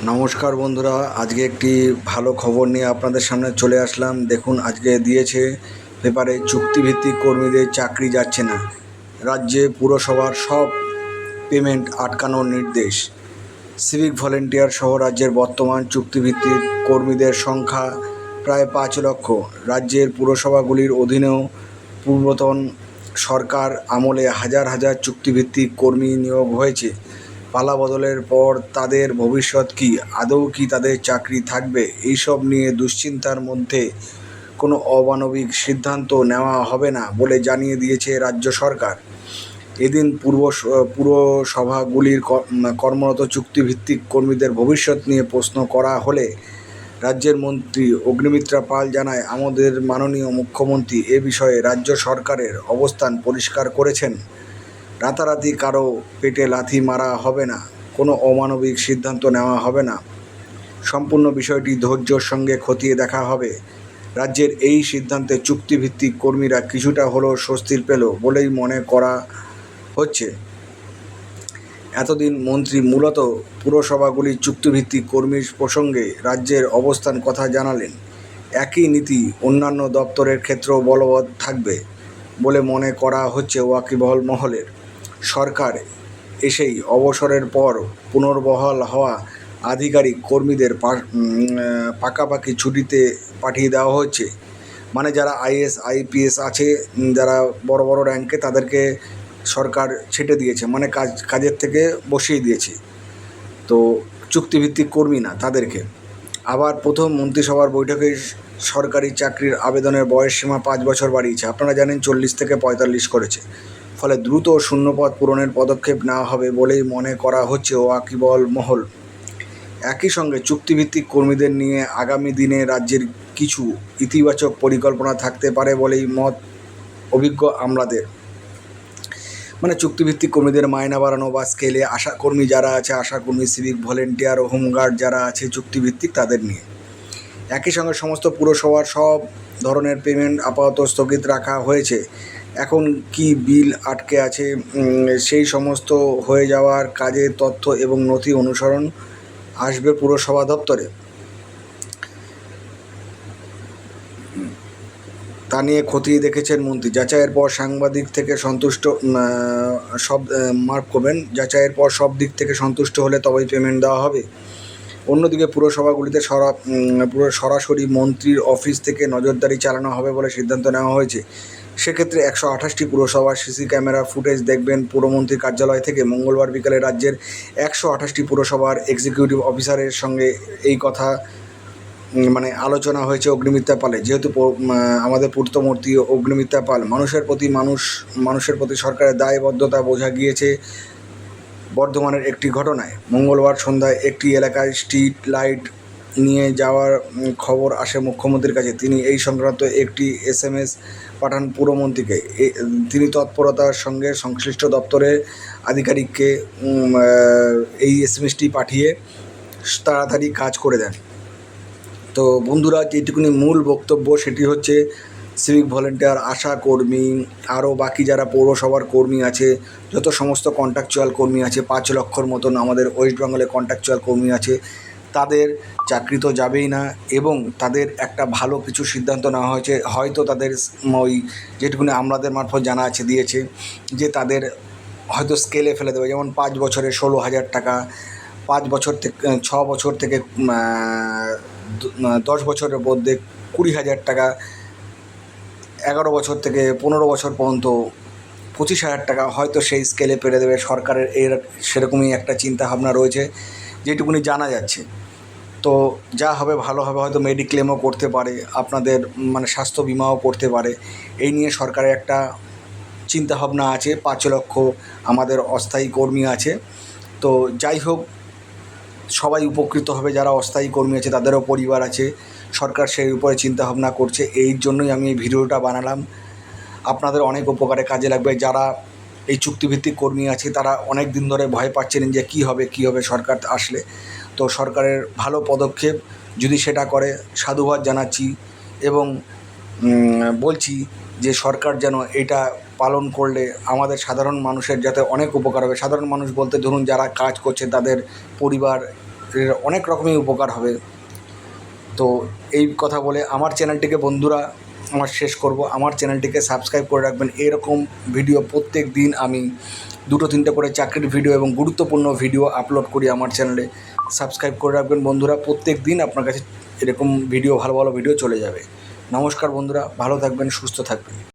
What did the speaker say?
নমস্কার বন্ধুরা, আজকে একটি ভালো খবর নিয়ে আপনাদের সামনে চলে আসলাম। দেখুন, আজকে দিয়েছে পেপারে চুক্তিভিত্তিক কর্মীদের চাকরি যাচ্ছে না। রাজ্যে পুরসভার সব পেমেন্ট আটকানোর নির্দেশ। সিভিক ভলেন্টিয়ার সহ রাজ্যের বর্তমান চুক্তিভিত্তিক কর্মীদের সংখ্যা প্রায় 5 লক্ষ। রাজ্যের পুরসভাগুলির অধীনেও পূর্বতন সরকার আমলে হাজার হাজার চুক্তিভিত্তিক কর্মী নিয়োগ হয়েছে। পালা বদলের পর তাদের ভবিষ্যৎ কী, আদৌ কি তাদের চাকরি থাকবে, এইসব নিয়ে দুশ্চিন্তার মধ্যে কোনো অমানবিক সিদ্ধান্ত নেওয়া হবে না বলে জানিয়ে দিয়েছে রাজ্য সরকার। এদিন পুরসভাগুলির কর্মরত চুক্তিভিত্তিক কর্মীদের ভবিষ্যৎ নিয়ে প্রশ্ন করা হলে রাজ্যের মন্ত্রী অগ্নিমিত্রা পাল জানায়, আমাদের মাননীয় মুখ্যমন্ত্রী এ বিষয়ে রাজ্য সরকারের অবস্থান পরিষ্কার করেছেন। রাতারাতি কারো পেটে লাথি মারা হবে না, কোনো অমানবিক সিদ্ধান্ত নেওয়া হবে না। সম্পূর্ণ বিষয়টি ধৈর্যের সঙ্গে খতিয়ে দেখা হবে। রাজ্যের এই সিদ্ধান্তে চুক্তিভিত্তিক কর্মীরা কিছুটা হলেও স্বস্তির পেল বলেই মনে করা হচ্ছে। এতদিন মন্ত্রী মূলত পুরসভাগুলির চুক্তিভিত্তিক কর্মীর প্রসঙ্গে রাজ্যের অবস্থান কথা জানালেন। একই নীতি অন্যান্য দপ্তরের ক্ষেত্রেও বলবৎ থাকবে বলে মনে করা হচ্ছে ওয়াকিবহাল মহলের। সরকার এসেই অবসরের পর পুনর্বহাল হওয়া আধিকারিক কর্মীদের পাকাপাকি ছুটিতে পাঠিয়ে দেওয়া হচ্ছে। মানে যারা আইএস আইপিএস আছে, যারা বড় বড় র্যাঙ্কে, তাদেরকে সরকার ছেটে দিয়েছে, মানে কাজের থেকে বসিয়ে দিয়েছে। তো চুক্তিভিত্তিক কর্মী না তাদেরকে। আবার প্রথম মন্ত্রিসভার বৈঠকে সরকারি চাকরির আবেদনের বয়সসীমা 5 বছর বাড়িয়েছে। আপনারা জানেন 40 থেকে 45 করেছে। ফলে দ্রুত শূন্যপদ পূরণের পদক্ষেপ নেওয়া হবে বলেই মনে করা হচ্ছে ওয়াকিবহাল মহল। একই সঙ্গে চুক্তিভিত্তিক কর্মীদের নিয়ে আগামী দিনে রাজ্যের কিছু ইতিবাচক পরিকল্পনা থাকতে পারে বলেই মত অভিজ্ঞ আমলাদের। মানে চুক্তিভিত্তিক কর্মীদের মাইনা বাড়ানো বা স্কেলে আশাকর্মী যারা আছে, আশাকর্মী, সিভিক ভলেন্টিয়ার ও হোমগার্ড যারা আছে চুক্তিভিত্তিক, তাদের নিয়ে। একই সঙ্গে সমস্ত পুরসভার সব ধরনের পেমেন্ট আপাতত স্থগিত রাখা হয়েছে। এখন কি বিল আটকে আছে, সেই সমস্ত হয়ে যাওয়ার কাজের তথ্য এবং নথি অনুসরণ আসবে পুরসভা দপ্তরে। তা নিয়ে খতিয়ে দেখেছেন মন্ত্রী। যাচাইয়ের পর সাংবাদিক থেকে সন্তুষ্ট সব মার্ক করবেন, যাচাইয়ের পর সব দিক থেকে সন্তুষ্ট হলে তবেই পেমেন্ট দেওয়া হবে। অন্যদিকে পুরসভাগুলিতে সরাসরি মন্ত্রীর অফিস থেকে নজরদারি চালানো হবে বলে সিদ্ধান্ত নেওয়া হয়েছে। সেক্ষেত্রে 128টি পুরসভার সিসি ক্যামেরা ফুটেজ দেখবেন পুরমন্ত্রীর কার্যালয় থেকে। মঙ্গলবার বিকালে রাজ্যের 128টি পুরসভার এক্সিকিউটিভ অফিসারের সঙ্গে এই কথা আলোচনা হয়েছে অগ্নিমিত্রা পালে। যেহেতু আমাদের পূর্তমূর্তি অগ্নিমিত্রা পাল, মানুষের প্রতি সরকারের দায়বদ্ধতা বোঝা গিয়েছে বর্ধমানের একটি ঘটনায়। মঙ্গলবার সন্ধ্যায় একটি এলাকায় স্ট্রিট লাইট নিয়ে যাওয়ার খবর আসে মুখ্যমন্ত্রীর কাছে। তিনি এই সংক্রান্ত একটি SMS পাঠান পুরমন্ত্রীকে। তিনি তৎপরতার সঙ্গে সংশ্লিষ্ট দপ্তরের আধিকারিককে এই SMSটি পাঠিয়ে তাড়াতাড়ি কাজ করে দেন। তো বন্ধুরা, যেটুকুনি মূল বক্তব্য সেটি হচ্ছে, সিভিক ভলেন্টিয়ার, আশা কর্মী, আরও বাকি যারা পৌরসভার কর্মী আছে, যত সমস্ত কন্ট্রাকচুয়াল কর্মী আছে, 5 লক্ষর মতন আমাদের ওয়েস্ট বেঙ্গলে কন্ট্রাকচুয়াল কর্মী আছে, তাদের চাকরি তো যাবেই না। এবং তাদের একটা ভালো কিছু সিদ্ধান্ত নেওয়া হয়েছে, হয়তো তাদের ওই যেটুকুনি আমাদের মারফত জানা আছে দিয়েছে, যে তাদের হয়তো স্কেলে ফেলে দেবে। যেমন 5 বছরে 16,000 টাকা, 5 বছর থেকে 6 বছর থেকে 10 বছরের মধ্যে 20,000 টাকা, 11 বছর থেকে 15 বছর পর্যন্ত 25,000 টাকা, হয়তো সেই স্কেলে পেরে দেবে। সরকারের সেরকমই একটা চিন্তাভাবনা রয়েছে, যেটুকুনি জানা যাচ্ছে। তো যা হবে ভালো হবে, হয়তো মেডিক্লেমও করতে পারে, আপনাদের স্বাস্থ্য বিমাও করতে পারে। এই নিয়ে সরকারের একটা চিন্তাভাবনা আছে। 5 লক্ষ আমাদের অস্থায়ী কর্মী আছে। তো যাই হোক, সবাই উপকৃত হবে। যারা অস্থায়ী কর্মী আছে তাদেরও পরিবার আছে, সরকার সেই উপরে চিন্তাভাবনা করছে। এই জন্যই আমি এই ভিডিওটা বানালাম, আপনাদের অনেক উপকারে কাজে লাগবে। যারা এই চুক্তিভিত্তিক কর্মী আছে তারা অনেক দিন ধরে ভয় পাচ্ছিলেন যে কী হবে সরকার আসলে। তো সরকারের ভালো পদক্ষেপ, যদি সেটা করে সাধুবাদ জানাচ্ছি। এবং বলছি যে সরকার যেন এটা পালন করলে আমাদের সাধারণ মানুষের যাতে অনেক উপকার হবে। সাধারণ মানুষ বলতে ধরুন যারা কাজ করছে তাদের পরিবার অনেক রকমই উপকার হবে। তো এই কথা বলে আমার চ্যানেলটিকে বন্ধুরা আমার শেষ করব। আমার চ্যানেলটিকে সাবস্ক্রাইব করে রাখবেন। এরকম ভিডিও প্রত্যেক দিন আমি 2-3টে করে চাকরির ভিডিও এবং গুরুত্বপূর্ণ ভিডিও আপলোড করি আমার চ্যানেলে। সাবস্ক্রাইব করে রাখবেন বন্ধুরা। প্রত্যেক দিন আপনার কাছে এরকম ভিডিও, ভালো ভালো ভিডিও চলে যাবে। নমস্কার বন্ধুরা, ভালো থাকবেন, সুস্থ থাকবেন।